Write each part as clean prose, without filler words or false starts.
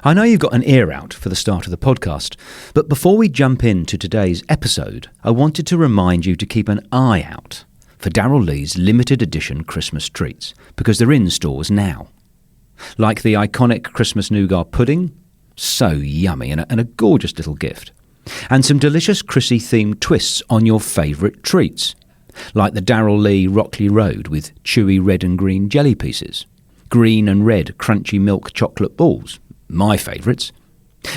I know you've got an ear out for the start of the podcast, but before we jump into today's episode, I wanted to remind you to keep an eye out for Darryl Lee's limited edition Christmas treats, because they're in stores now. Like the iconic Christmas nougat pudding, so yummy and a gorgeous little gift. And some delicious Chrissy-themed twists on your favourite treats, like the Darryl Lee Rockley Road with chewy red and green jelly pieces, green and red crunchy milk chocolate balls, my favourites,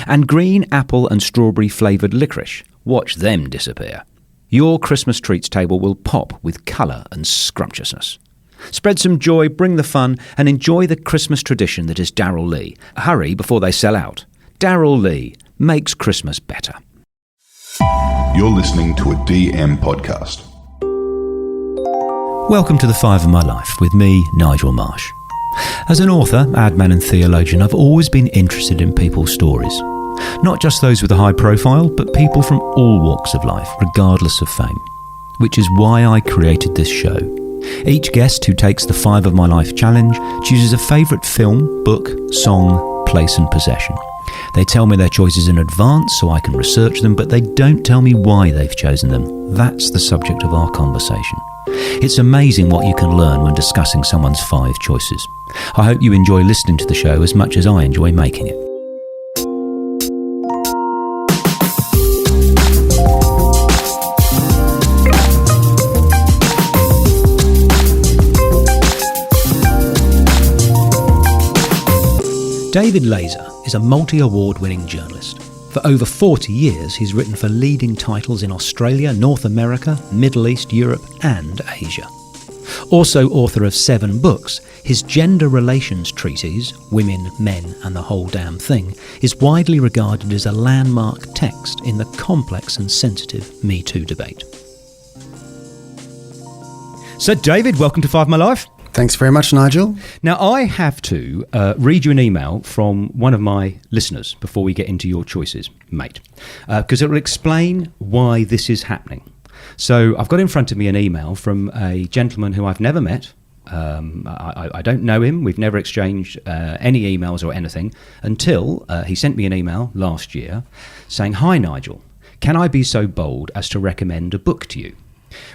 and green apple and strawberry flavoured licorice. Watch them disappear. Your Christmas treats table will pop with colour and scrumptiousness. Spread some joy, bring the fun, and enjoy the Christmas tradition that is Darryl Lee. Hurry before they sell out. Darryl Lee makes Christmas better. You're listening to a DM podcast. Welcome to The Five of My Life with me, Nigel Marsh. As an author, adman and theologian, I've always been interested in people's stories. Not just those with a high profile, but people from all walks of life, regardless of fame. Which is why I created this show. Each guest who takes the 5 of My Life challenge chooses a favourite film, book, song, place and possession. They tell me their choices in advance so I can research them, but they don't tell me why they've chosen them. That's the subject of our conversation. It's amazing what you can learn when discussing someone's 5 choices. I hope you enjoy listening to the show as much as I enjoy making it. David Laser is a multi-award-winning journalist. For over 40 years, he's written for leading titles in Australia, North America, Middle East, Europe and Asia. Also author of 7 books, his gender relations treatise, Women, Men and the Whole Damn Thing, is widely regarded as a landmark text in the complex and sensitive Me Too debate. So David, welcome to 5 of My Life. Thanks very much, Nigel. Now, I have to read you an email from one of my listeners before we get into your choices, mate, because it will explain why this is happening. So I've got in front of me an email from a gentleman who I've never met. I don't know him. We've never exchanged any emails or anything until he sent me an email last year saying, "Hi, Nigel. Can I be so bold as to recommend a book to you?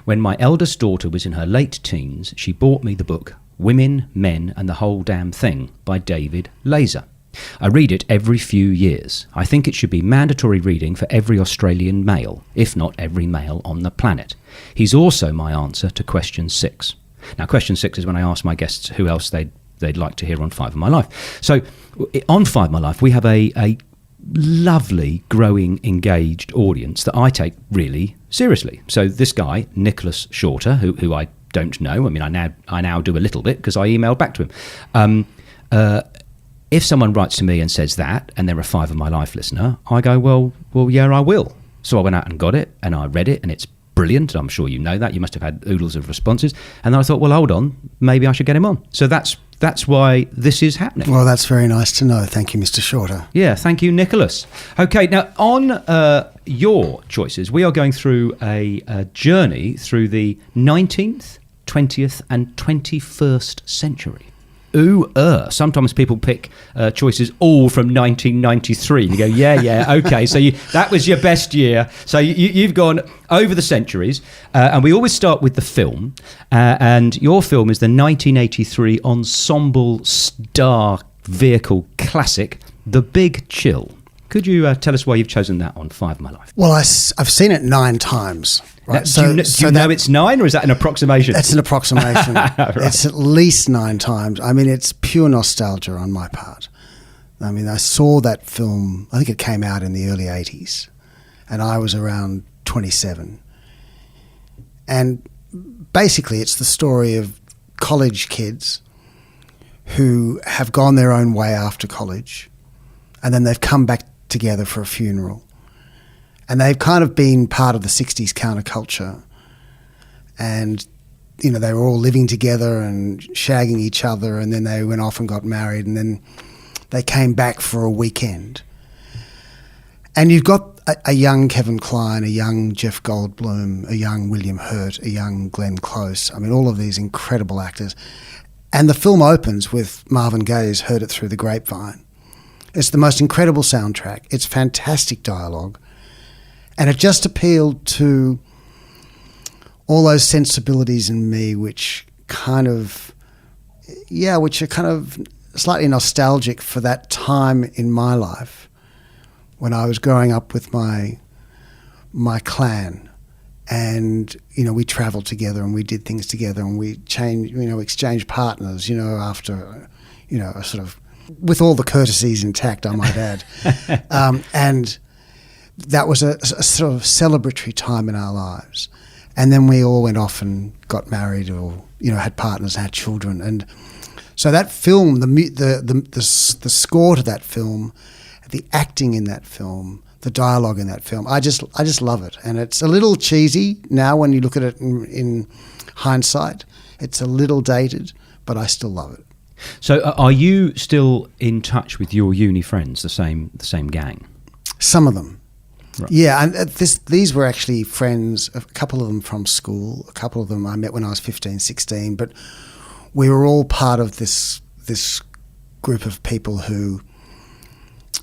When my eldest daughter was in her late teens, she bought me the book Women, Men and the Whole Damn Thing by David Laser. I read it every few years. I think it should be mandatory reading for every Australian male, if not every male on the planet. He's also my answer to question 6. Now, question 6 is when I ask my guests who else they'd like to hear on 5 of My Life. So on 5 of My Life, we have a lovely, growing, engaged audience that I take really seriously. So this guy, Nicholas Shorter, who I don't know, I mean, I now do a little bit because I emailed back to him. If someone writes to me and says that, and they're a 5 of My Life listener, I go, well, yeah, I will. So I went out and got it, and I read it, and it's brilliant. I'm sure you know that. You must have had oodles of responses. And then I thought, well, hold on, maybe I should get him on. So that's why this is happening. Well, that's very nice to know. Thank you, Mr. Shorter. Yeah, thank you, Nicholas. Okay, now on your choices, we are going through a journey through the 19th, 20th and 21st century. Sometimes people pick choices all from 1993. You go, yeah, okay. So that was your best year. So you've gone over the centuries. And we always start with the film. And your film is the 1983 ensemble star vehicle classic, The Big Chill. Could you tell us why you've chosen that on 5 of My Life? Well, I've seen it 9 times. Right? Now, do you know it's 9, or is that an approximation? That's an approximation. Right. It's at least 9 times. I mean, it's pure nostalgia on my part. I mean, I saw that film, I think it came out in the early 80s, and I was around 27. And basically, it's the story of college kids who have gone their own way after college, and then they've come back together for a funeral. And they've kind of been part of the 60s counterculture. And, you know, they were all living together and shagging each other, and then they went off and got married, and then they came back for a weekend. And you've got a young Kevin Kline, a young Jeff Goldblum, a young William Hurt, a young Glenn Close. I mean, all of these incredible actors. And the film opens with Marvin Gaye's Heard It Through the Grapevine. It's the most incredible soundtrack. It's fantastic dialogue. And it just appealed to all those sensibilities in me which are kind of slightly nostalgic for that time in my life when I was growing up with my clan. And, we travelled together and we did things together and we exchanged partners, after, a sort of, with all the courtesies intact, I might add. And that was a sort of celebratory time in our lives. And then we all went off and got married or, had partners, had children. And so that film, the score to that film, the acting in that film, the dialogue in that film, I just love it. And it's a little cheesy now when you look at it in hindsight. It's a little dated, but I still love it. So are you still in touch with your uni friends, the same gang? Some of them. Right. Yeah, and these were actually friends, a couple of them from school, a couple of them I met when I was 15, 16, but we were all part of this group of people who,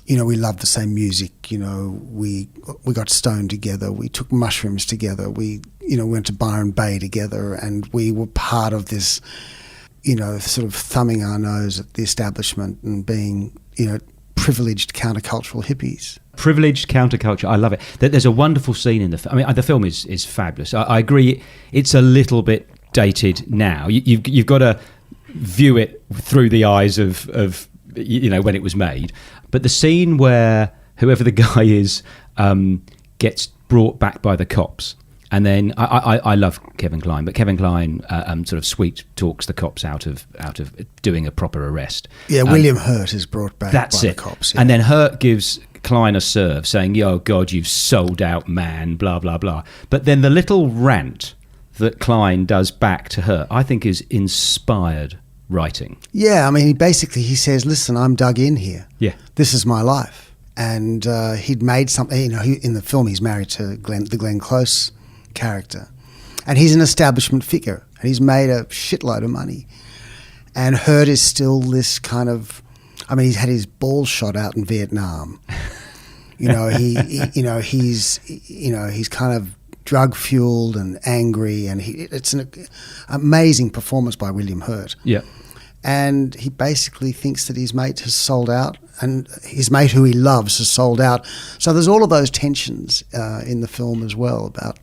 we loved the same music, we got stoned together, we took mushrooms together, we, went to Byron Bay together, and we were part of this, sort of thumbing our nose at the establishment and being, privileged countercultural hippies. Privileged counterculture, I love it. There's a wonderful scene in the film. I mean, the film is fabulous. I agree, it's a little bit dated now. You've got to view it through the eyes of when it was made. But the scene where whoever the guy is gets brought back by the cops, and then I love Kevin Kline, but Kevin Kline sort of sweet talks the cops out of doing a proper arrest. Yeah, William Hurt is brought back by the cops. Yeah. And then Hurt gives Kline a serve saying, "Oh God, you've sold out, man," blah blah blah. But then the little rant that Kline does back to Hurt, I think, is inspired writing. Yeah, I mean, he says, "Listen, I'm dug in here. Yeah, this is my life." And he'd made something. In the film, he's married to the Glenn Close character, and he's an establishment figure, and he's made a shitload of money. And Hurt is still this kind of, I mean, he's had his balls shot out in Vietnam. He's kind of drug fueled and angry, and it's an amazing performance by William Hurt. Yeah. And he basically thinks that his mate has sold out, and his mate who he loves has sold out. So there's all of those tensions in the film as well about,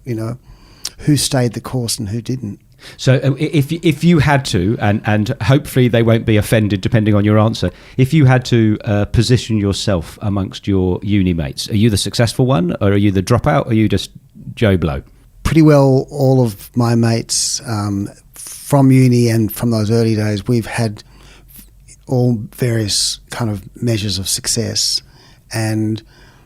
who stayed the course and who didn't. So if you had to, and hopefully they won't be offended depending on your answer, if you had to position yourself amongst your uni mates, are you the successful one, or are you the dropout, or are you just Joe Blow? Pretty well all of my mates from uni and from those early days, we've had all various kind of measures of success and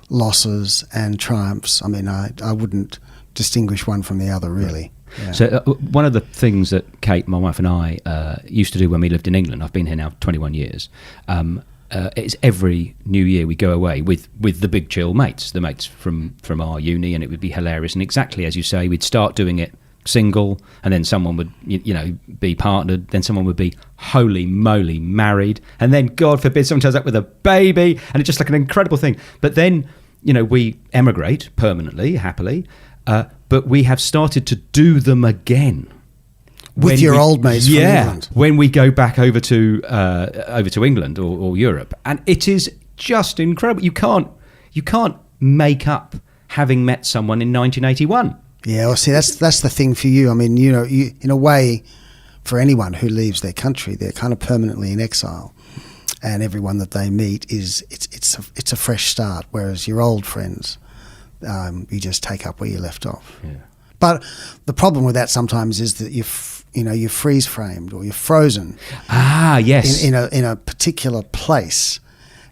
losses and triumphs. I mean, I wouldn't distinguish one from the other, really. Yeah. So one of the things that Kate, my wife, and I used to do when we lived in England, I've been here now 21 years, it's every New Year we go away with the big chill mates, the mates from our uni, and it would be hilarious. And exactly as you say, we'd start doing it single, and then someone would be partnered, then someone would be holy moly married, and then God forbid someone turns up with a baby, and it's just like an incredible thing. But then we emigrate permanently, happily, but we have started to do them again with your old mates from England. When we go back over to England or Europe, and it is just incredible. You can't make up having met someone in 1981. Yeah, well, see, that's the thing for you. I mean, you in a way, for anyone who leaves their country, they're kind of permanently in exile, and everyone that they meet it's a fresh start. Whereas your old friends, you just take up where you left off. Yeah. But the problem with that sometimes is that you're freeze framed or you're frozen. Ah, yes. In a particular place,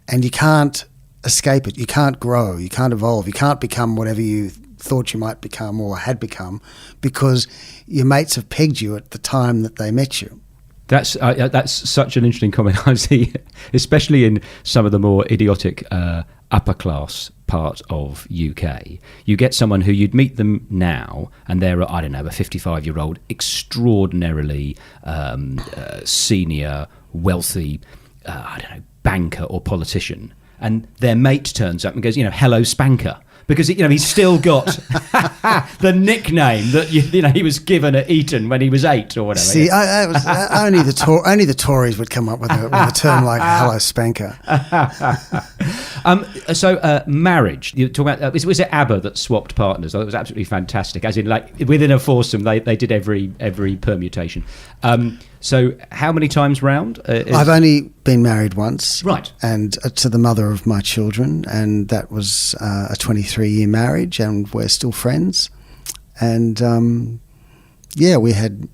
and you can't escape it. You can't grow. You can't evolve. You can't become whatever you thought you might become or had become, because your mates have pegged you at the time that they met you. That's such an interesting comment. I see, especially in some of the more idiotic upper class part of UK. You get someone who you'd meet them now, and they're a 55-year-old, extraordinarily senior, wealthy, banker or politician. and their mate turns up and goes, hello, Spanker. Because he's still got the nickname that he was given at Eton when he was 8 or whatever. See, only the Tories would come up with a term like "hello spanker." So marriage. You talk about was it ABBA that swapped partners? It was absolutely fantastic. As in, like within a foursome, they did every permutation. So how many times round? I've only been married once, right? And to the mother of my children, and that was a 23-year marriage, and we're still friends. And we had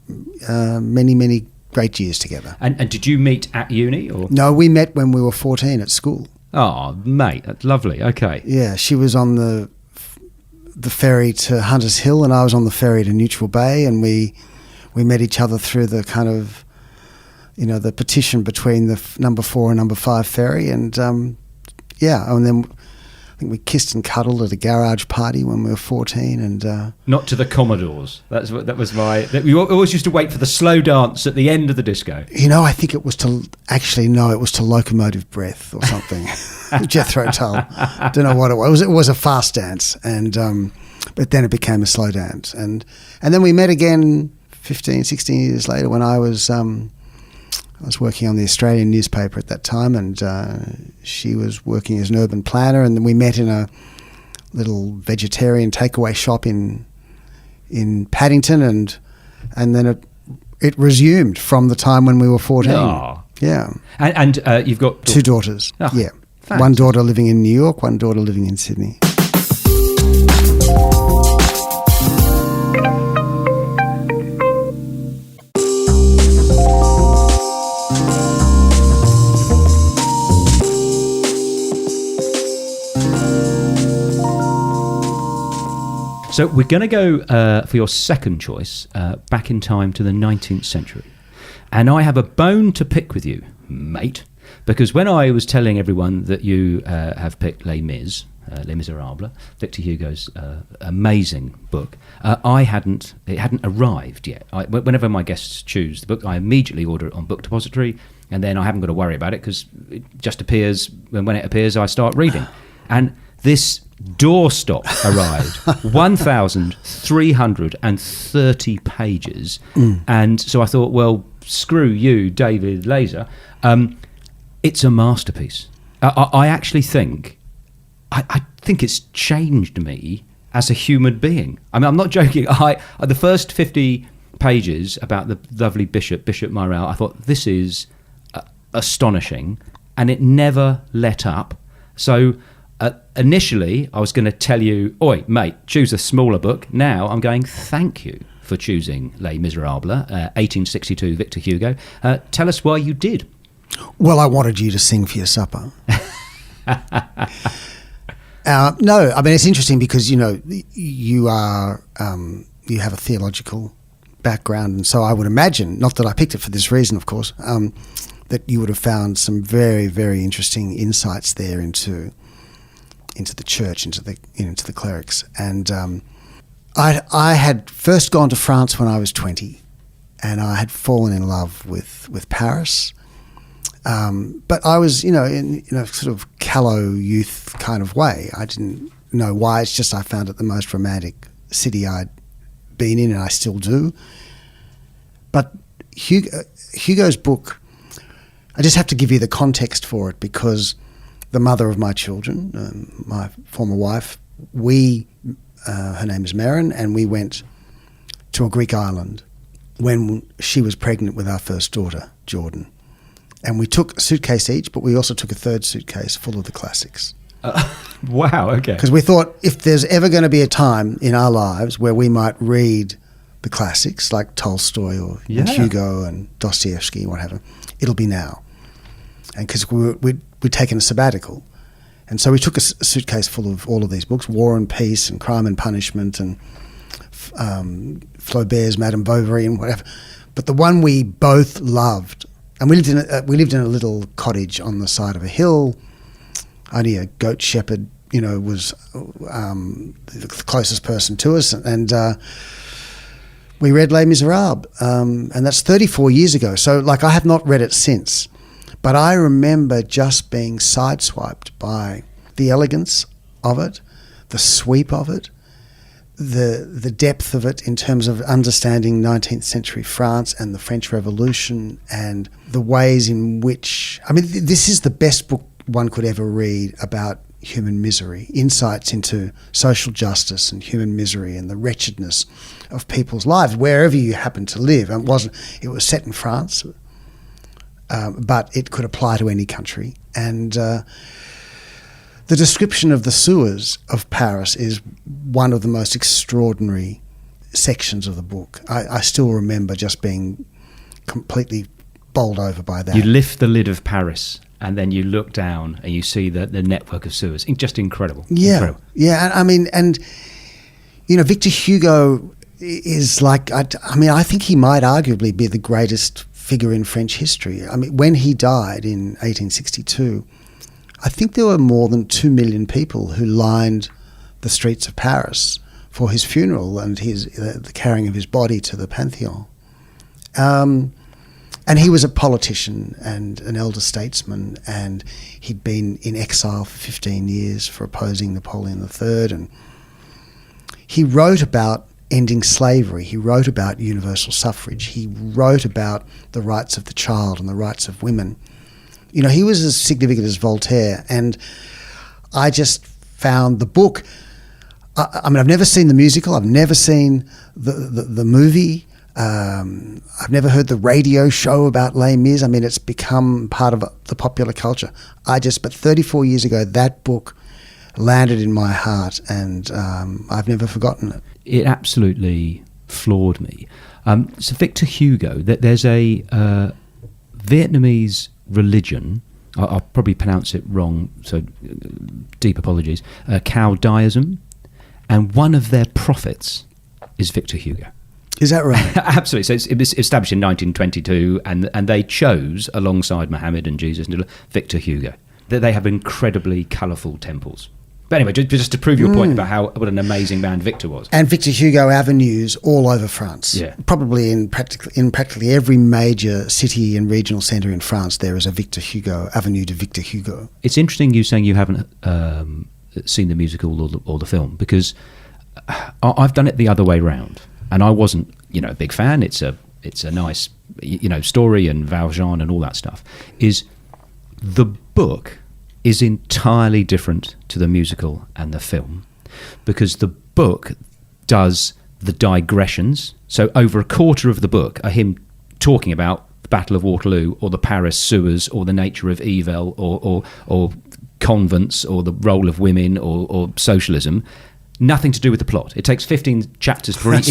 many great years together. And did you meet at uni or? No, we met when we were 14 at school. Oh, mate, that's lovely. Okay. Yeah, she was on the ferry to Hunters Hill, and I was on the ferry to Neutral Bay, and we met each other through the kind of, the petition between the number 4 and number 5 ferry, and and then I think we kissed and cuddled at a garage party when we were 14, and not to the Commodores. That was my. We always used to wait for the slow dance at the end of the disco. I think it was it was to Locomotive Breath or something. Jethro Tull. Don't know what it was. It was a fast dance, and but then it became a slow dance, and then we met again 15, 16 years later when I was working on the Australian newspaper at that time, and she was working as an urban planner, and then we met in a little vegetarian takeaway shop in Paddington, and then it resumed from the time when we were 14. Oh. Yeah. And you've got 2 daughters. Oh, yeah. fantastic. One daughter living in New York, one daughter living in Sydney. So we're going to go for your second choice back in time to the 19th century. And I have a bone to pick with you, mate, because when I was telling everyone that you have picked Les Miserables, Victor Hugo's amazing book, it hadn't arrived yet. Whenever my guests choose the book, I immediately order it on Book Depository, and then I haven't got to worry about it because it just appears, when it appears, I start reading. And this doorstop arrived, 1,330 pages. And so I thought, well, screw you, David Laser. It's a masterpiece. I actually think, I think it's changed me as a human being. I mean, I'm not joking. The first 50 pages about the lovely Bishop Myrrell, I thought, this is astonishing, and it never let up. So initially, I was going to tell you, oi, mate, choose a smaller book. Now I'm going, thank you for choosing Les Miserables, 1862, Victor Hugo. Tell us why you did. Well, I wanted you to sing for your supper. No, I mean, it's interesting because, you have a theological background, and so I would imagine, not that I picked it for this reason, of course, that you would have found some very, very interesting insights there into the church, into the clerics. And I had first gone to France when I was 20, and I had fallen in love with Paris. But I was, in a sort of callow youth kind of way. I didn't know why. It's just I found it the most romantic city I'd been in, and I still do. But Hugo's book, I just have to give you the context for it, because the mother of my children, my former wife, her name is Marin, and we went to a Greek island when she was pregnant with our first daughter, Jordan. And we took a suitcase each, but we also took a third suitcase full of the classics. Wow, okay. Because we thought, if there's ever going to be a time in our lives where we might read the classics like Tolstoy or Hugo and Dostoevsky and whatever, it'll be now. And because we'd taken a sabbatical. And so we took a suitcase full of all of these books, War and Peace and Crime and Punishment and Flaubert's Madame Bovary and whatever. But the one we both loved, and we lived in a little cottage on the side of a hill. Only a goat shepherd, was the closest person to us, and we read Les Miserables, and that's 34 years ago. So, I have not read it since. But I remember just being sideswiped by the elegance of it, the sweep of it, the depth of it in terms of understanding 19th century France and the French Revolution and the ways in which... I mean, this is the best book one could ever read about human misery, insights into social justice and human misery and the wretchedness of people's lives, wherever you happen to live. And it was set in France, but it could apply to any country. And the description of the sewers of Paris is one of the most extraordinary sections of the book. I still remember just being completely bowled over by that. You lift the lid of Paris and then you look down and you see the network of sewers. Just incredible. Yeah, incredible. Yeah. I mean, Victor Hugo is like, I think he might arguably be the greatest figure in French history. I mean, when he died in 1862, I think there were more than 2 million people who lined the streets of Paris for his funeral and the carrying of his body to the Pantheon. And he was a politician and an elder statesman, and he'd been in exile for 15 years for opposing Napoleon III. And he wrote about ending slavery. He wrote about universal suffrage. He wrote about the rights of the child and the rights of women. You know, he was as significant as Voltaire, and I just found the book... I mean, I've never seen the musical. I've never seen the movie. I've never heard the radio show about Les Mis. I mean, it's become part of the popular culture. But 34 years ago, that book landed in my heart, and I've never forgotten it. It absolutely floored me. So Victor Hugo, there's a Vietnamese religion, I'll probably pronounce it wrong, so deep apologies, Cao Daism, and one of their prophets is Victor Hugo. Is that right? Absolutely. So it was established in 1922, and they chose, alongside Muhammad and Jesus, Victor Hugo. They have incredibly colourful temples. But anyway, just to prove your point about what an amazing man Victor was. And Victor Hugo avenues all over France. Yeah. Probably in practically every major city and regional centre in France, there is a Victor Hugo, avenue to Victor Hugo. It's interesting you saying you haven't seen the musical or the film, because I've done it the other way round, and I wasn't, a big fan. It's a nice, story and Valjean and all that stuff. The book is entirely different to the musical and the film, because the book does the digressions. So over a quarter of the book are him talking about the Battle of Waterloo or the Paris sewers or the nature of evil or convents or the role of women or socialism. Nothing to do with the plot. It takes 15 chapters for each,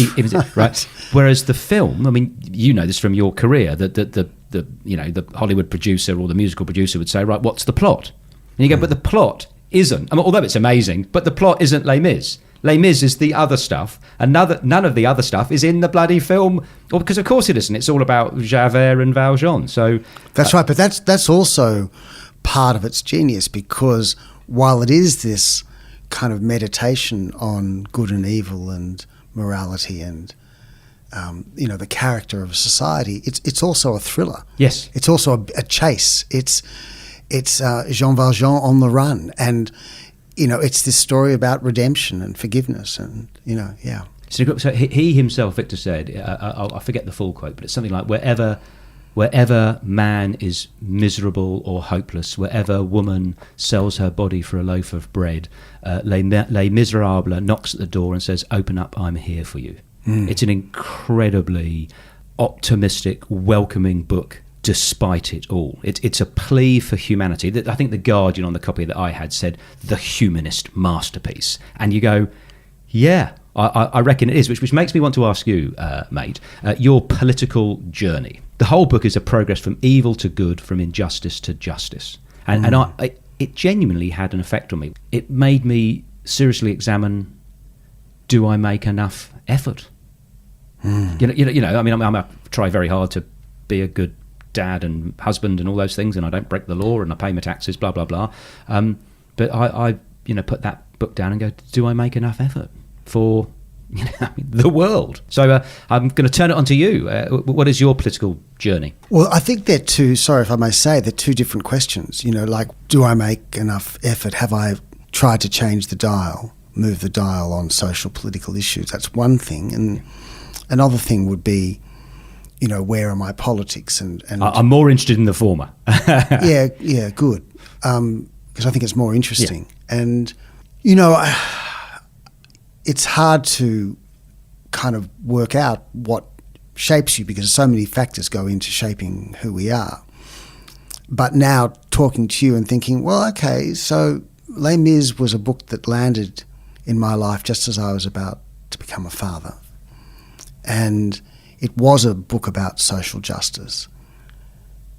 right? Whereas the film, I mean, you know this from your career, that the Hollywood producer or the musical producer would say, right, what's the plot? And you go, but the plot isn't, although it's amazing, but the plot isn't Les Mis. Les Mis is the other stuff, and none of the other stuff is in the bloody film, because of course it isn't. It's all about Javert and Valjean. So that's right, but that's also part of its genius, because while it is this kind of meditation on good and evil and morality and the character of society, it's also a thriller. Yes, it's also a chase. It's Jean Valjean on the run, and it's this story about redemption and forgiveness, and yeah. So he himself, Victor, said, I forget the full quote, but it's something like, wherever man is miserable or hopeless, wherever woman sells her body for a loaf of bread, Les Miserables knocks at the door and says, open up, I'm here for you. It's an incredibly optimistic, welcoming book, despite it all. It's a plea for humanity. I think The Guardian, on the copy that I had, said the humanist masterpiece. And you go, yeah, I reckon it is, which makes me want to ask you, mate, your political journey. The whole book is a progress from evil to good, from injustice to justice. And it genuinely had an effect on me. It made me seriously examine, do I make enough effort? I mean, I try very hard to be a good dad and husband and all those things, and I don't break the law, and I pay my taxes, blah, blah, blah. But I put that book down and go, do I make enough effort for the world. So I'm going to turn it on to you. What is your political journey? Well, I think they're two, sorry if I may say, they're two different questions. Like, do I make enough effort? Have I tried to change the dial, move the dial on social, political issues? That's one thing. And another thing would be, where are my politics? And I'm more interested in the former. yeah, good. Because I think it's more interesting. Yeah. And, it's hard to kind of work out what shapes you because so many factors go into shaping who we are. But now talking to you and thinking, well, okay, so Les Mis was a book that landed in my life just as I was about to become a father. And it was a book about social justice.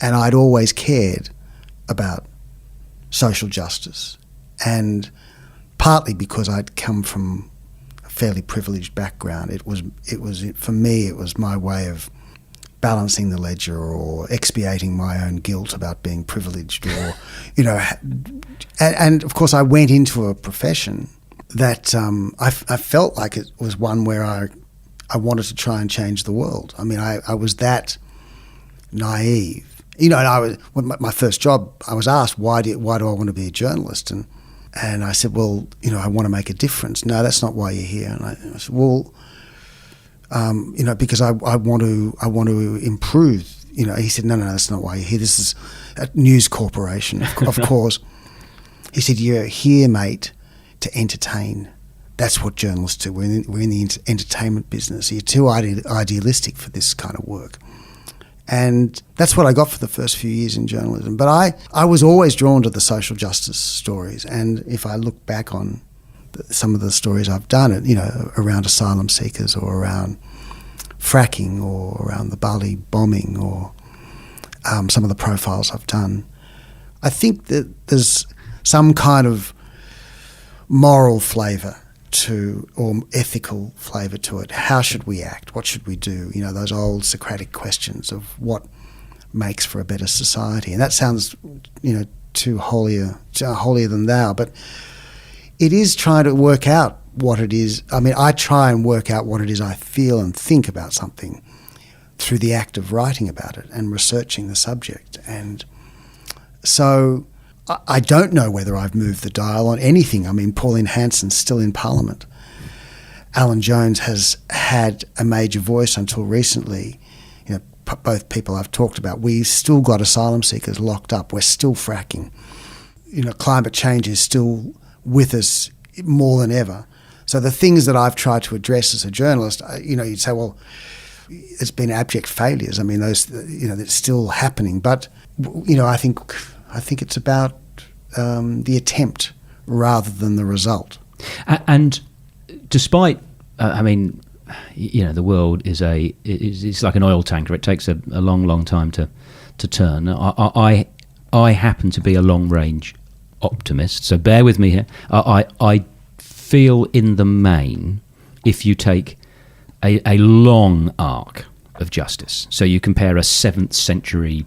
And I'd always cared about social justice. And partly because I'd come from fairly privileged background. It was for me, it was my way of balancing the ledger or expiating my own guilt about being privileged or, and of course I went into a profession that I felt like it was one where I wanted to try and change the world. I mean, I was that naive. And my first job, I was asked, why do I want to be a journalist? And I said, well, I want to make a difference. No, that's not why you're here. And I said, well, because I want to improve. He said, no, that's not why you're here. This is a news corporation, of course. He said, you're here, mate, to entertain. That's what journalists do. We're in the entertainment business. You're too idealistic for this kind of work. And that's what I got for the first few years in journalism. But I was always drawn to the social justice stories. And if I look back on some of the stories I've done, around asylum seekers or around fracking or around the Bali bombing or some of the profiles I've done, I think that there's some kind of moral flavour or ethical flavour to it. How should we act? What should we do? Those old Socratic questions of what makes for a better society. And that sounds, too holier than thou, but it is trying to work out what it is. I mean, I try and work out what it is I feel and think about something through the act of writing about it and researching the subject. And so I don't know whether I've moved the dial on anything. I mean, Pauline Hanson's still in Parliament. Alan Jones has had a major voice until recently. Both people I've talked about. We've still got asylum seekers locked up. We're still fracking. Climate change is still with us more than ever. So the things that I've tried to address as a journalist, you'd say, well, it's been abject failures. I mean, those, that's still happening. But, I think it's about the attempt rather than the result. And despite, the world it's like an oil tanker. It takes a long, long time to turn. I happen to be a long-range optimist, so bear with me here. I feel in the main, if you take a long arc of justice, so you compare a 7th century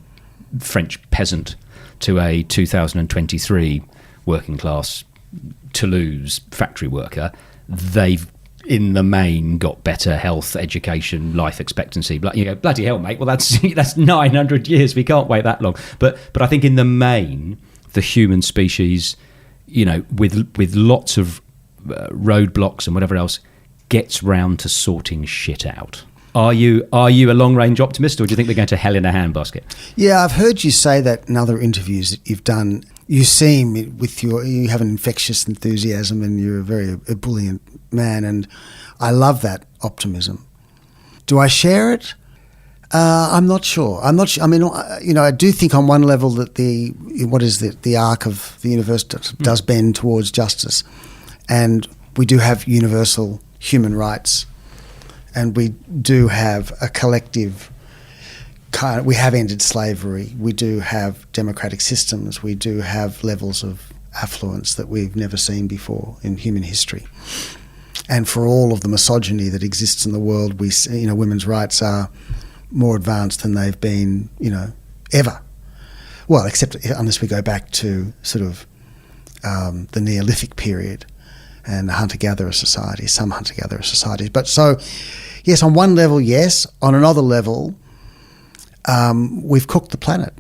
French peasant to a 2023 working class Toulouse factory worker, they've in the main got better health, education, life expectancy. Bloody hell, mate. Well, that's 900 years. We can't wait that long. But I think in the main, the human species, with lots of roadblocks and whatever else, gets round to sorting shit out. Are you a long-range optimist, or do you think we're going to hell in a handbasket? Yeah, I've heard you say that in other interviews that you've done. You seem you have an infectious enthusiasm, and you're a very ebullient man, and I love that optimism. Do I share it? I'm not sure. I mean, I do think on one level that the arc of the universe does bend towards justice, and we do have universal human rights. And we do have a collective we have ended slavery. We do have democratic systems. We do have levels of affluence that we've never seen before in human history. And for all of the misogyny that exists in the world, we see, women's rights are more advanced than they've been, ever. Well, except unless we go back to sort of the Neolithic period. and hunter-gatherer societies, some hunter-gatherer societies. But so, yes, on one level, yes. On another level, we've cooked the planet,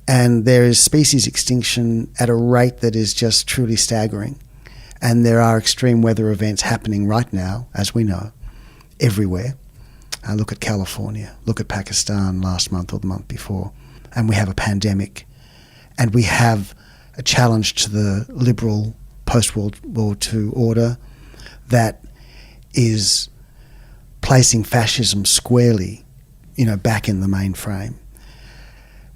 and there is species extinction at a rate that is just truly staggering. And there are extreme weather events happening right now, as we know, everywhere. Look at California, look at Pakistan last month or the month before. And we have a pandemic, and we have a challenge to the liberal post-World War II order that is placing fascism squarely, back in the mainframe.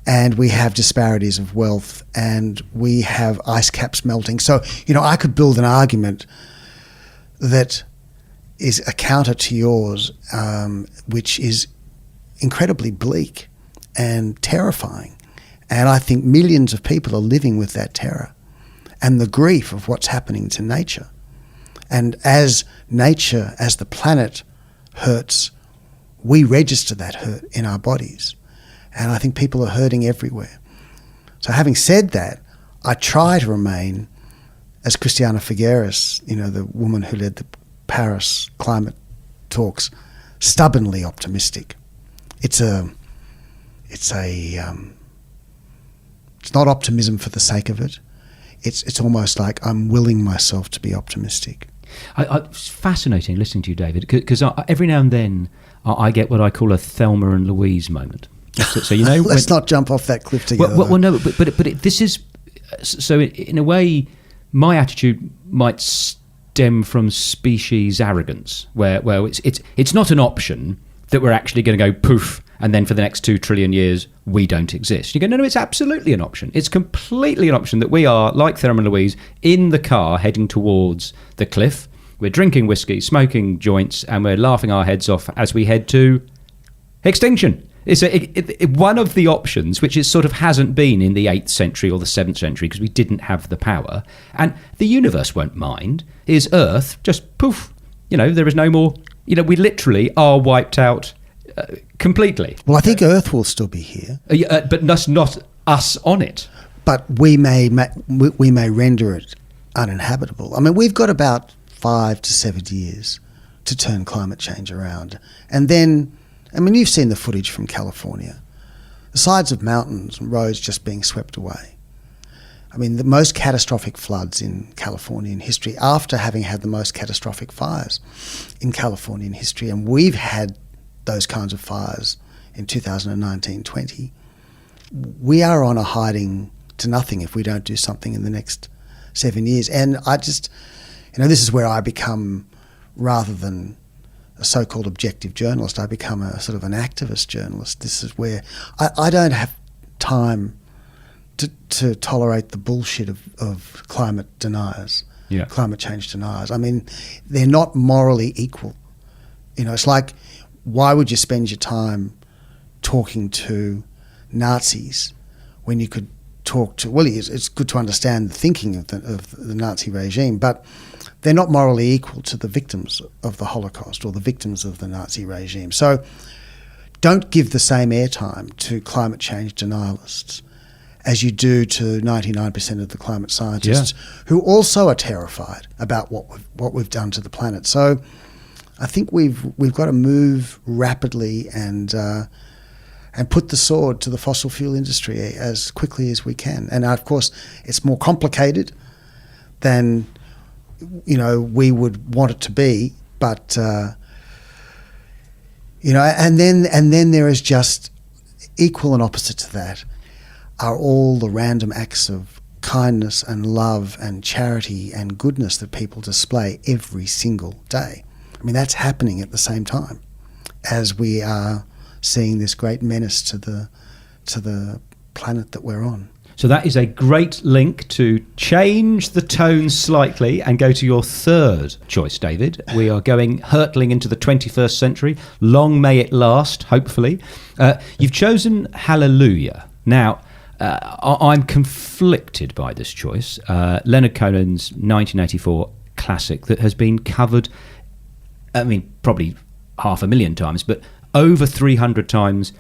And we have disparities of wealth, and we have ice caps melting. So, I could build an argument that is a counter to yours, which is incredibly bleak and terrifying. And I think millions of people are living with that terror and the grief of what's happening to nature. And as nature, as the planet hurts, we register that hurt in our bodies. And I think people are hurting everywhere. So having said that, I try to remain, as Christiana Figueres, the woman who led the Paris climate talks, stubbornly optimistic. It's not optimism for the sake of it. It's almost like I'm willing myself to be optimistic. It's fascinating listening to you, David, because every now and then I get what I call a Thelma and Louise moment. So let's not jump off that cliff together. Well, no, but this is so. In a way, my attitude might stem from species arrogance, where it's not an option that we're actually going to go poof, and then for the next 2 trillion years we don't exist. You go, no, it's absolutely an option. It's completely an option that we are, like Thelma and Louise, in the car heading towards the cliff. We're drinking whiskey, smoking joints, and we're laughing our heads off as we head to extinction. It's one of the options, which it sort of hasn't been in the 8th century or the 7th century because we didn't have the power. And the universe won't mind. Is Earth just poof? There is no more. We literally are wiped out completely. Well, I think Earth will still be here. But not us on it. But we may render it uninhabitable. I mean, we've got about 5 to 7 years to turn climate change around. And then, you've seen the footage from California. The sides of mountains and roads just being swept away. The most catastrophic floods in California in history, after having had the most catastrophic fires in California in history. And we've had those kinds of fires in 2019-20. We are on a hiding to nothing if we don't do something in the next 7 years. And I just, this is where I become, rather than a so-called objective journalist, I become a sort of an activist journalist. This is where I don't have time to tolerate the bullshit of climate deniers, climate change deniers. They're not morally equal. It's like, why would you spend your time talking to Nazis when you could talk to, it's good to understand the thinking of the Nazi regime, but they're not morally equal to the victims of the Holocaust or the victims of the Nazi regime. So don't give the same airtime to climate change denialists as you do to 99% of the climate scientists who also are terrified about what we've done to the planet. So I think we've got to move rapidly and put the sword to the fossil fuel industry as quickly as we can. And of course, it's more complicated than we would want it to be, but and then there is just equal and opposite to that are all the random acts of kindness and love and charity and goodness that people display every single day. That's happening at the same time as we are seeing this great menace to the planet that we're on. So that is a great link to change the tone slightly and go to your third choice, David. We are going hurtling into the 21st century. Long may it last, hopefully. You've chosen Hallelujah. Now, I'm conflicted by this choice. Leonard Cohen's 1984 classic that has been covered, probably 500,000 times, but over 300 times,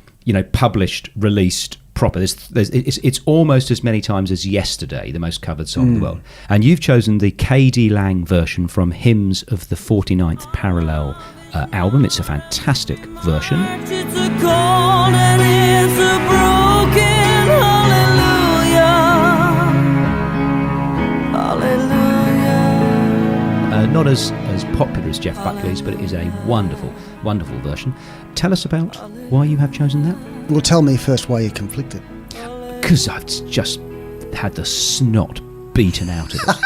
published, released, proper. It's almost as many times as Yesterday, the most covered song in the world. And you've chosen the K.D. Lang version from Hymns of the 49th Parallel album. It's a fantastic version. It's a cold and it's a broken hallelujah. Hallelujah. Not as popular as Jeff Buckley's, but it is a wonderful, wonderful version. Tell us about why you have chosen that. Well, tell me first why you're conflicted. Because I've just had the snot beaten out of it.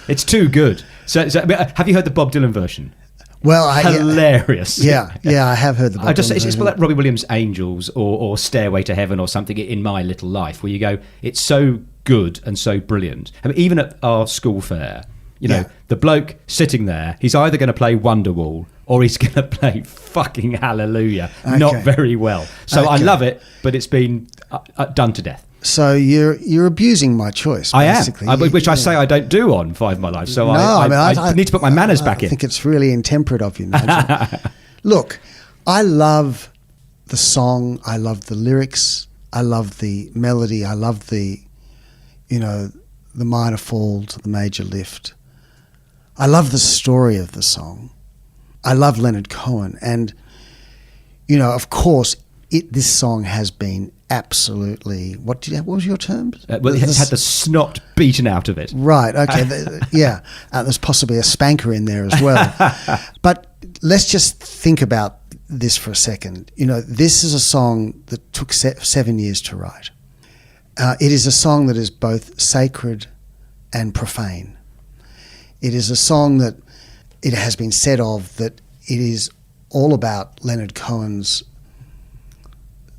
It's too good. So, have you heard the Bob Dylan version? Well, Hilarious. Yeah, I have heard the Bob Dylan It's version. like Robbie Williams' Angels or Stairway to Heaven or something in My Little Life, where you go, it's so good and so brilliant. I mean, even at our school fair, the bloke sitting there, he's either going to play Wonderwall or he's going to play fucking Hallelujah. Okay. Not very well. So I love it, but it's been done to death. So you're abusing my choice, basically. I am, which I say I don't do on Five My Life. So I need to put my manners back in. I think it's really intemperate of you, Nigel. Look, I love the song. I love the lyrics. I love the melody. I love the minor fall to the major lift. I love the story of the song. I love Leonard Cohen. And, of course, this song has been absolutely... What was your term? Well, it's had the snot beaten out of it. Right, okay. Yeah. There's possibly a spanker in there as well. But let's just think about this for a second. This is a song that took 7 years to write. It is a song that is both sacred and profane. It is a song that it has been said of that it is all about Leonard Cohen's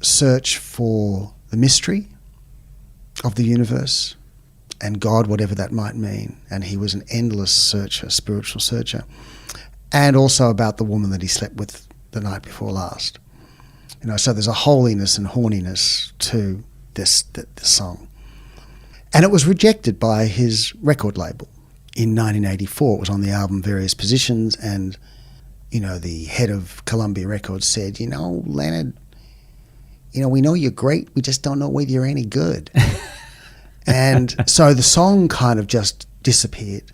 search for the mystery of the universe and God, whatever that might mean. And he was an endless searcher, spiritual searcher. And also about the woman that he slept with the night before last. So there's a holiness and horniness to this song. And it was rejected by his record label. In 1984, it was on the album Various Positions, and, the head of Columbia Records said, Leonard, we know you're great, we just don't know whether you're any good. And so the song kind of just disappeared.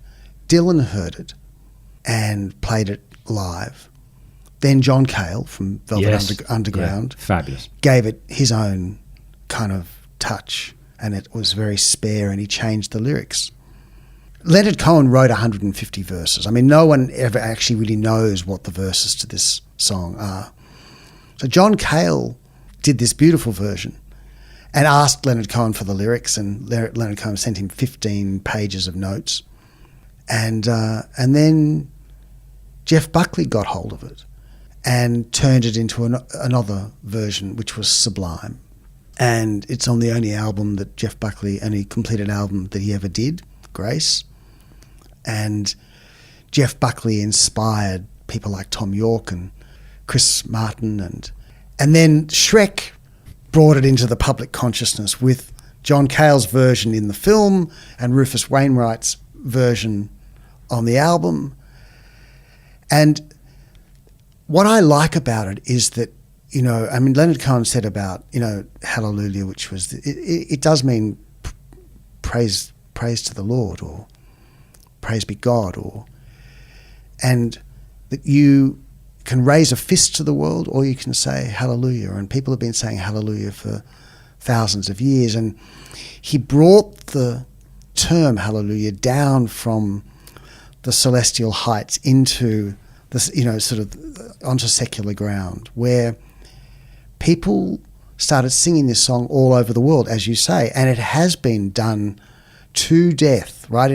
Dylan heard it and played it live. Then John Cale from Velvet Underground fabulous. Gave it his own kind of touch, and it was very spare, and he changed the lyrics. Leonard Cohen wrote 150 verses. I mean, no one ever actually really knows what the verses to this song are. So John Cale did this beautiful version and asked Leonard Cohen for the lyrics, and Leonard Cohen sent him 15 pages of notes. And then Jeff Buckley got hold of it and turned it into another version, which was sublime. And it's on the only album that Jeff Buckley, only completed album that he ever did, Grace. And Jeff Buckley inspired people like Tom York and Chris Martin, and then Shrek brought it into the public consciousness with John Cale's version in the film and Rufus Wainwright's version on the album. And what I like about it is that, Leonard Cohen said about, Hallelujah, which was, it does mean praise to the Lord, or praise be God, and that you can raise a fist to the world, or you can say hallelujah. And people have been saying hallelujah for thousands of years. And he brought the term hallelujah down from the celestial heights into this, onto secular ground, where people started singing this song all over the world, as you say, and it has been done to death, right?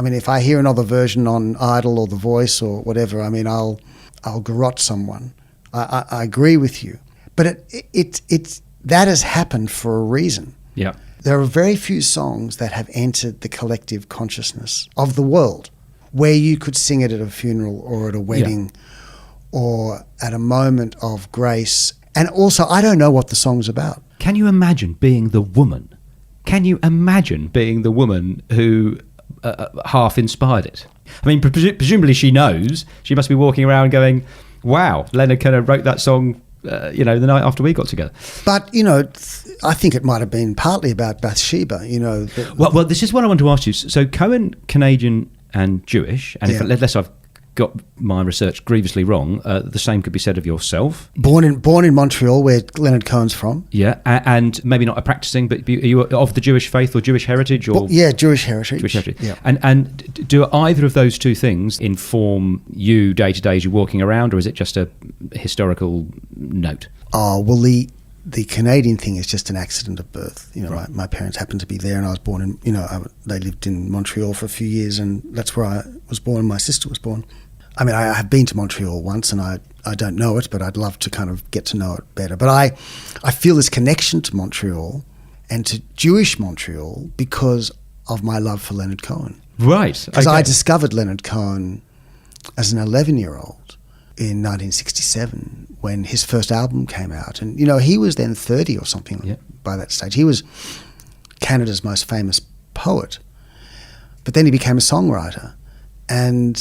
If I hear another version on Idol or The Voice or whatever, I'll garrote someone. I agree with you, but it's that has happened for a reason. Yeah, there are very few songs that have entered the collective consciousness of the world, where you could sing it at a funeral or at a wedding, or at a moment of grace. And also, I don't know what the song's about. Can you imagine being the woman? Can you imagine being the woman who half inspired it? Presumably she knows. She must be walking around going, wow, Leonard Cohen wrote that song the night after we got together. But, I think it might have been partly about Bathsheba, Well, this is what I want to ask you. So Cohen, Canadian and Jewish, and unless I've got my research grievously wrong, the same could be said of yourself. Born in Montreal, where Leonard Cohen's from. Yeah, and maybe not a practicing, but are you of the Jewish faith or Jewish heritage? Or Jewish heritage. Jewish heritage. Yeah. And do either of those two things inform you day to day as you're walking around, or is it just a historical note? Oh, well, the Canadian thing is just an accident of birth. Right. My parents happened to be there, and I was born in, they lived in Montreal for a few years, and that's where I was born, and my sister was born. I mean, I have been to Montreal once, and I don't know it, but I'd love to kind of get to know it better. But I feel this connection to Montreal and to Jewish Montreal because of my love for Leonard Cohen. Right. Because I discovered Leonard Cohen as an 11-year-old in 1967 when his first album came out. And, he was then 30 or something by that stage. He was Canada's most famous poet. But then he became a songwriter. And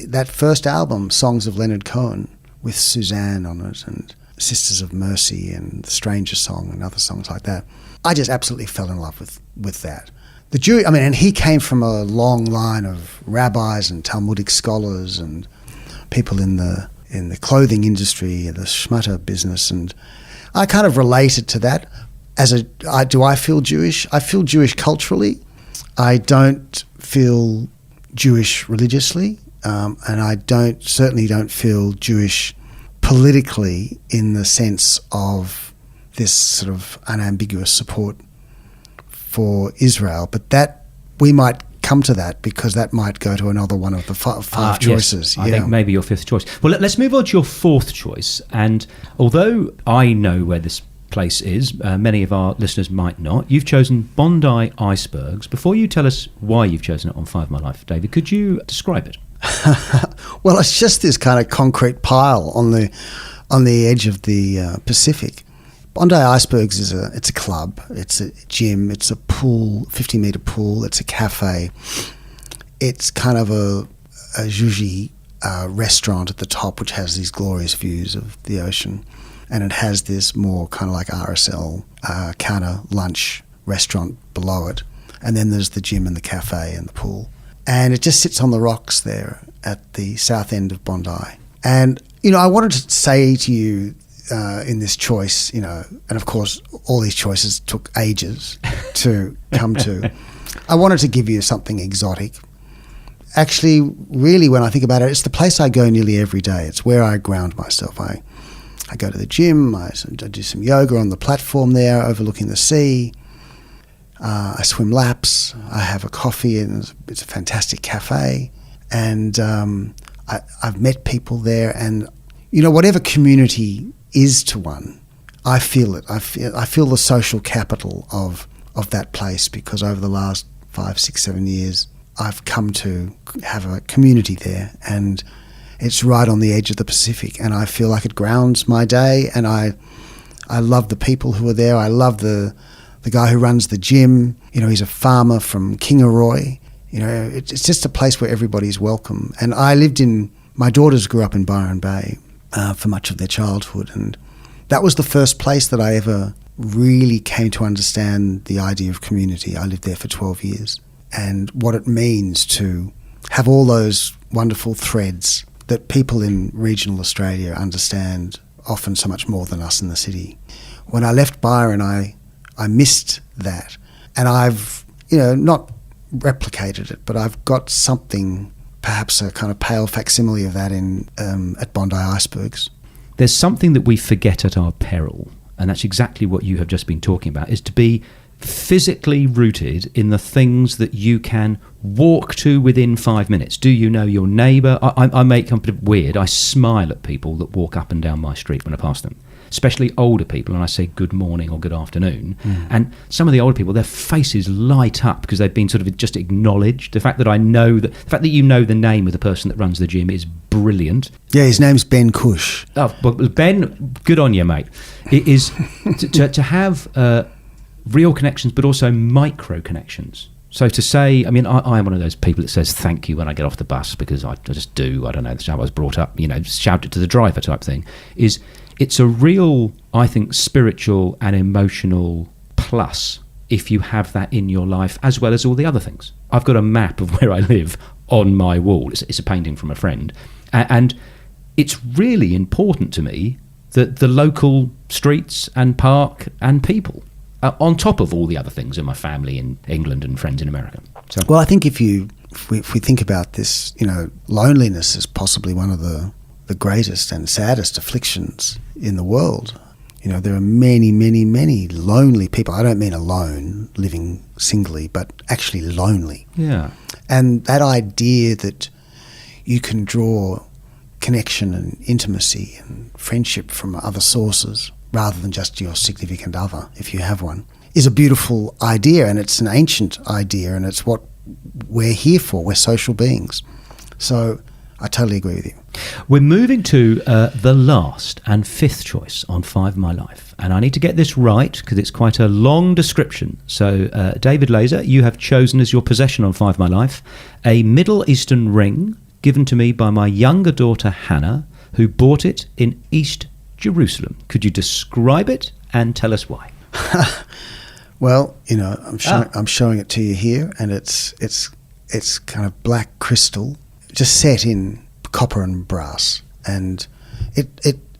that first album, Songs of Leonard Cohen, with Suzanne on it and Sisters of Mercy and The Stranger Song and other songs like that, I just absolutely fell in love with that. And he came from a long line of rabbis and Talmudic scholars and people in the clothing industry, the schmutter business, and I kind of related to that. Do I feel Jewish? I feel Jewish culturally. I don't feel Jewish religiously, and I certainly don't feel Jewish politically in the sense of this sort of unambiguous support for Israel. But that we might come to that because that might go to another one of the five choices. Yes, I think maybe your fifth choice. Well, let's move on to your fourth choice. And although I know where this place is, many of our listeners might not. You've chosen Bondi Icebergs. Before you tell us why you've chosen it on 5 My Life, David, could you describe it? Well, it's just this kind of concrete pile on the edge of the Pacific. Bondi Icebergs it's a club, it's a gym, it's a pool, 50-metre pool, it's a cafe. It's kind of a zhuzhi restaurant at the top, which has these glorious views of the ocean. And it has this more kind of like RSL counter lunch restaurant below it. And then there's the gym and the cafe and the pool. And it just sits on the rocks there at the south end of Bondi. And, I wanted to say to you in this choice, and of course all these choices took ages to come to. I wanted to give you something exotic. Actually, really, when I think about it, it's the place I go nearly every day. It's where I ground myself. I go to the gym, I do some yoga on the platform there overlooking the sea. I swim laps, I have a coffee, and it's a fantastic cafe. And I've met people there, and, whatever community is to one, I feel it. I feel the social capital of that place because over the last 5, 6, 7 years, I've come to have a community there, and it's right on the edge of the Pacific, and I feel like it grounds my day, and I love the people who are there. I love the guy who runs the gym. He's a farmer from Kingaroy. It's just a place where everybody's welcome. And my daughters grew up in Byron Bay for much of their childhood, and that was the first place that I ever really came to understand the idea of community. I lived there for 12 years, and what it means to have all those wonderful threads that people in regional Australia understand often so much more than us in the city. When I left Byron, I missed that. And I've, not replicated it, but I've got something, perhaps a kind of pale facsimile of that at Bondi Icebergs. There's something that we forget at our peril, and that's exactly what you have just been talking about, is to be physically rooted in the things that you can walk to within 5 minutes. Do you know your neighbour? I make kind of weird. I smile at people that walk up and down my street when I pass them, especially older people, and I say good morning or good afternoon. And some of the older people, their faces light up because they've been sort of just acknowledged. The fact that the fact that you know the name of the person that runs the gym is brilliant. Yeah, his name's Ben Cush. Oh, well, Ben, good on you, mate. It is to have real connections, but also micro connections. So to say, I'm one of those people that says thank you when I get off the bus because I just do. I don't know, that's how I was brought up, shout it to the driver type thing. it's a real, I think, spiritual and emotional plus if you have that in your life, as well as all the other things. I've got a map of where I live on my wall. It's a painting from a friend. And it's really important to me that the local streets and park and people are on top of all the other things in my family in England and friends in America. So, Well, I think if we think about this, loneliness is possibly one of the greatest and saddest afflictions in the world. There are many, many, many lonely people. I don't mean alone, living singly, but actually lonely. yeah. And that idea that you can draw connection and intimacy and friendship from other sources rather than just your significant other, if you have one, is a beautiful idea, and it's an ancient idea, and it's what we're here for. We're social beings. So I totally agree with you. We're moving to the last and fifth choice on Five My Life. And I need to get this right because it's quite a long description. So, David Laser, you have chosen as your possession on Five My Life a Middle Eastern ring given to me by my younger daughter, Hannah, who bought it in East Jerusalem. Could you describe it and tell us why? Well, I'm showing it to you here, and it's kind of black crystal, just set in copper and brass, and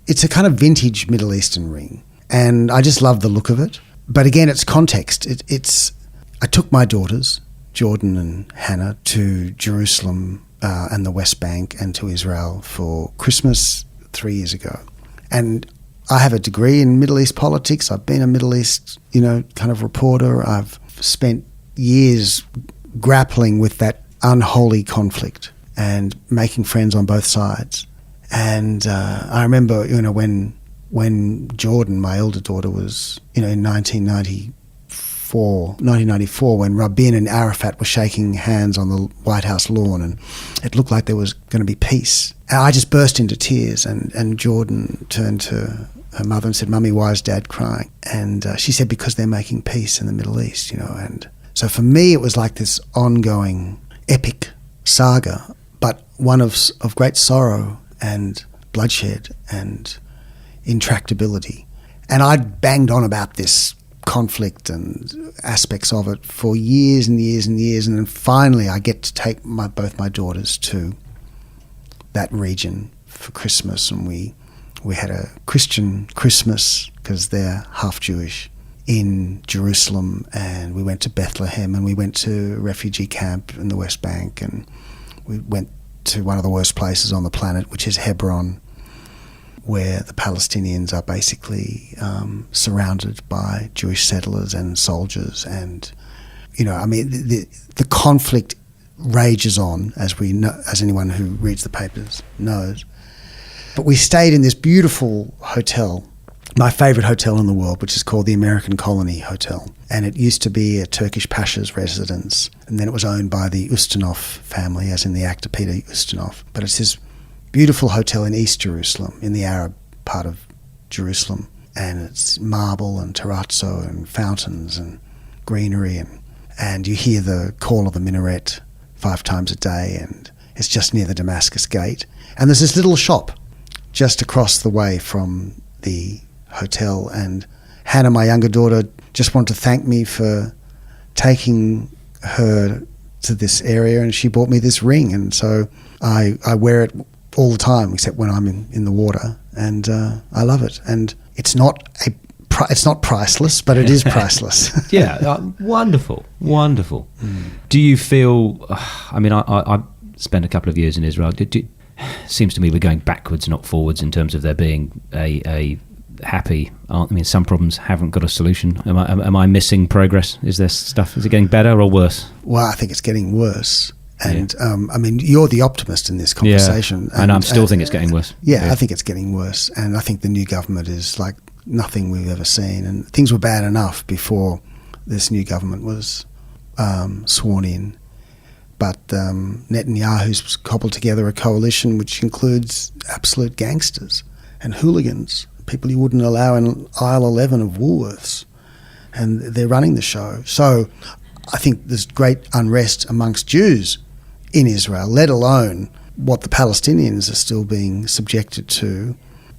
it's a kind of vintage Middle Eastern ring, and I just love the look of it. But again, it's context. I took my daughters, Jordan and Hannah, to Jerusalem and the West Bank and to Israel for Christmas 3 years ago, and I have a degree in Middle East politics. I've been a Middle East, kind of reporter. I've spent years grappling with that unholy conflict and making friends on both sides. And I remember, when Jordan, my elder daughter, was, in 1994, when Rabin and Arafat were shaking hands on the White House lawn, and it looked like there was going to be peace. And I just burst into tears, and Jordan turned to her mother and said, "Mummy, why is Dad crying?" And she said, "Because they're making peace in the Middle East, And so for me, it was like this ongoing epic saga, but one of great sorrow and bloodshed and intractability. And I'd banged on about this conflict and aspects of it for years and years and years, and then finally I get to take both my daughters to that region for Christmas, and we had a Christian Christmas because they're half Jewish in Jerusalem, and we went to Bethlehem, and we went to a refugee camp in the West Bank, and we went to one of the worst places on the planet, which is Hebron, where the Palestinians are basically surrounded by Jewish settlers and soldiers, and the conflict rages on, as we know, as anyone who reads the papers knows. But we stayed in this beautiful hotel, my favourite hotel in the world, which is called the American Colony Hotel, and it used to be a Turkish pasha's residence, and then it was owned by the Ustinov family, as in the actor Peter Ustinov. But it's this beautiful hotel in East Jerusalem, in the Arab part of Jerusalem, and it's marble and terrazzo and fountains and greenery, and you hear the call of the minaret 5 times a day, and it's just near the Damascus Gate. And there's this little shop just across the way from the hotel, and Hannah, my younger daughter, just wanted to thank me for taking her to this area, and she bought me this ring, and so I wear it all the time except when I'm in the water, and I love it. And it's not priceless, but it is priceless. Yeah, wonderful. Do you feel, I spent a couple of years in Israel. Seems to me we're going backwards, not forwards, in terms of there being a happy. Some problems haven't got a solution. Am I missing progress? Is there stuff? Is it getting better or worse? Well, I think it's getting worse. And you're the optimist in this conversation. Yeah, and I still think it's getting worse. Yeah, I think it's getting worse. And I think the new government is like nothing we've ever seen. And things were bad enough before this new government was sworn in. But Netanyahu's cobbled together a coalition which includes absolute gangsters and hooligans, people you wouldn't allow in aisle 11 of Woolworths. And they're running the show. So I think there's great unrest amongst Jews in Israel, let alone what the Palestinians are still being subjected to.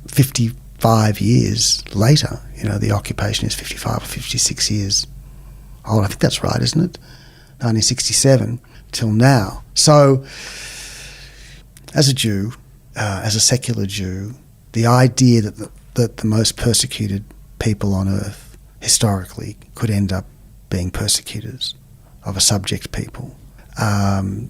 50 5 years later, the occupation is 55 or 56 years old. I think that's right, isn't it? 1967 till now. So, as a Jew, as a secular Jew, the idea that the most persecuted people on earth historically could end up being persecutors of a subject people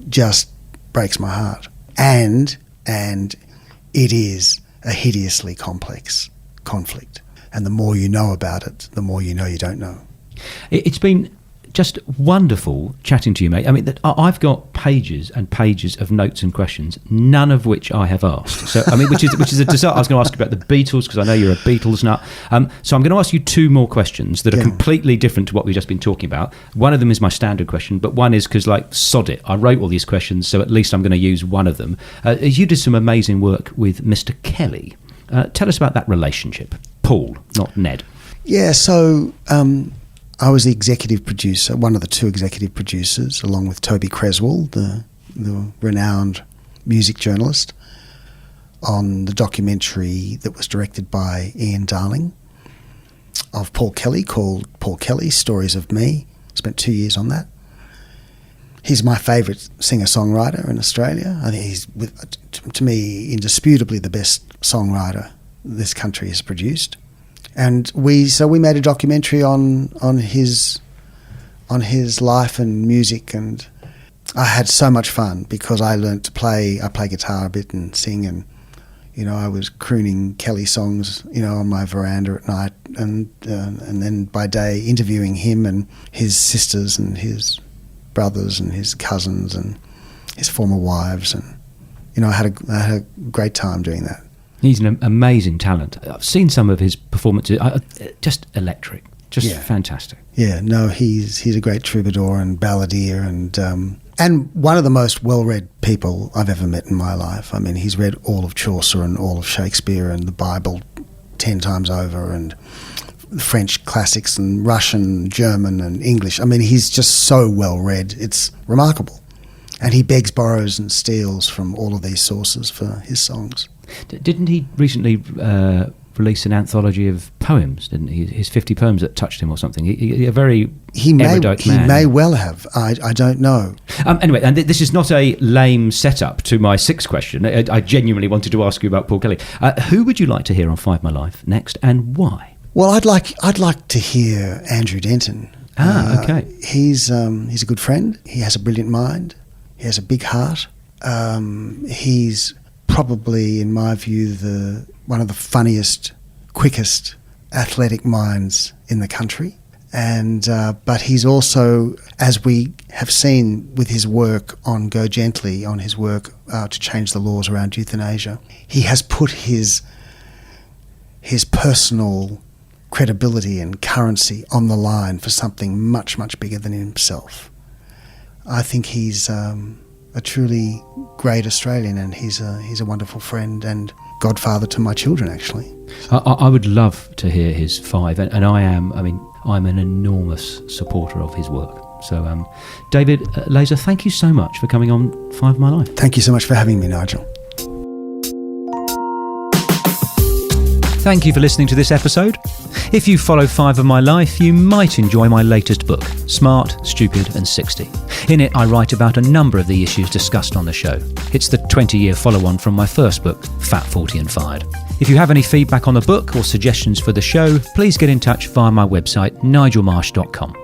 just breaks my heart. And it is a hideously complex conflict. And the more you know about it, the more you know you don't know. It's been just wonderful chatting to you, mate. I mean, I've got pages and pages of notes and questions, none of which I have asked. So, I mean, which is a disaster. I was going to ask you about the Beatles because I know you're a Beatles nut. So I'm going to ask you two more questions that are completely different to what we've just been talking about. One of them is my standard question, but one is because, sod it, I wrote all these questions, so at least I'm going to use one of them. You did some amazing work with Mr. Kelly. Tell us about that relationship. Paul, not Ned. Yeah, so I was the executive producer, one of the two executive producers, along with Toby Creswell, the renowned music journalist, on the documentary that was directed by Ian Darling of Paul Kelly, called Paul Kelly, Stories of Me. Spent 2 years on that. He's my favourite singer-songwriter in Australia. I think he's, to me, indisputably the best songwriter this country has produced. And we made a documentary on his life and music, and I had so much fun because I learnt to play. I play guitar a bit and sing, and I was crooning Kelly songs, on my veranda at night, and then by day interviewing him and his sisters and his brothers and his cousins and his former wives, and I had a great time doing that. He's an amazing talent. I've seen some of his performances, just electric, just fantastic. Yeah, no, he's a great troubadour and balladeer, and one of the most well-read people I've ever met in my life. I mean, he's read all of Chaucer and all of Shakespeare and the Bible 10 times over, and French classics and Russian, German and English. I mean, he's just so well-read. It's remarkable. And he begs, borrows and steals from all of these sources for his songs. Didn't he recently release an anthology of poems, didn't he? His 50 poems that touched him or something. A very erudite man. He may well have. I don't know. Anyway, and this is not a lame setup to my sixth question. I genuinely wanted to ask you about Paul Kelly. Who would you like to hear on Five My Life next, and why? Well, I'd like to hear Andrew Denton. Okay. He's a good friend. He has a brilliant mind. He has a big heart. He's probably, in my view, one of the funniest, quickest athletic minds in the country. And but he's also, as we have seen with his work on Go Gently, on his work to change the laws around euthanasia, he has put his personal credibility and currency on the line for something much, much bigger than himself. I think he's a truly great Australian, and he's a wonderful friend and godfather to my children, actually. I would love to hear his five, and I'm an enormous supporter of his work. So, David Laser, thank you so much for coming on Five of My Life. Thank you so much for having me, Nigel. Thank you for listening to this episode. If you follow Five of My Life, you might enjoy my latest book, Smart, Stupid and 60. In it, I write about a number of the issues discussed on the show. It's the 20-year follow-on from my first book, Fat, 40 and Fired. If you have any feedback on the book or suggestions for the show, please get in touch via my website, nigelmarsh.com.